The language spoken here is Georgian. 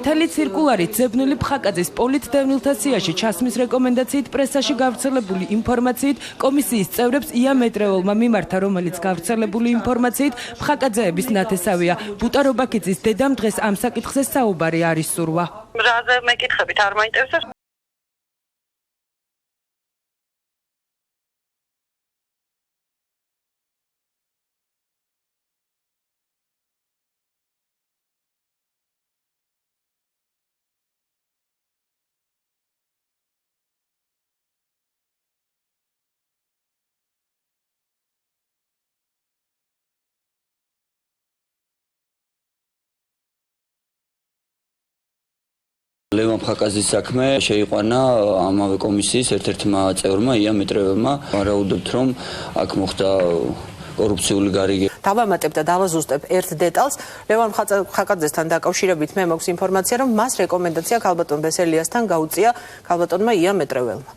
მართალი ცირკულარით ძებნილი ფხაკაძის პოლიტდევნილთა სიაში ჩასმის რეკომენდაციით პრესაში გავრცელებული ინფორმაციით კომისიის წევრებს იამეტრეველმა მიმართა, რომელიც გავრცელებული ინფორმაციით ფხაკაძეების ნათესავია. ბუტა რობაქიძის დედამ დღეს ამ საკითხზე საუბარი არ ისურვა. რაზე მეკითხებით არ მაინტერესებს? ლევან ფხაკაძის საქმე შეიყვანა ამავე კომისიის ერთ-ერთმა წევრმა იამეტრეველმა. ვარაუდობთ, რომ აქ მოხდა კორუფციული გარიგება. დავამატებ და დავაზუსტებ ერთ დეტალს. ლევან ფხაკაძესთან დაკავშირებით მე მაქვს ინფორმაცია, რომ მას რეკომენდაცია ქალბატონ ბესელიასთან გაუწია ქალბატონმა იამეტრეველმა.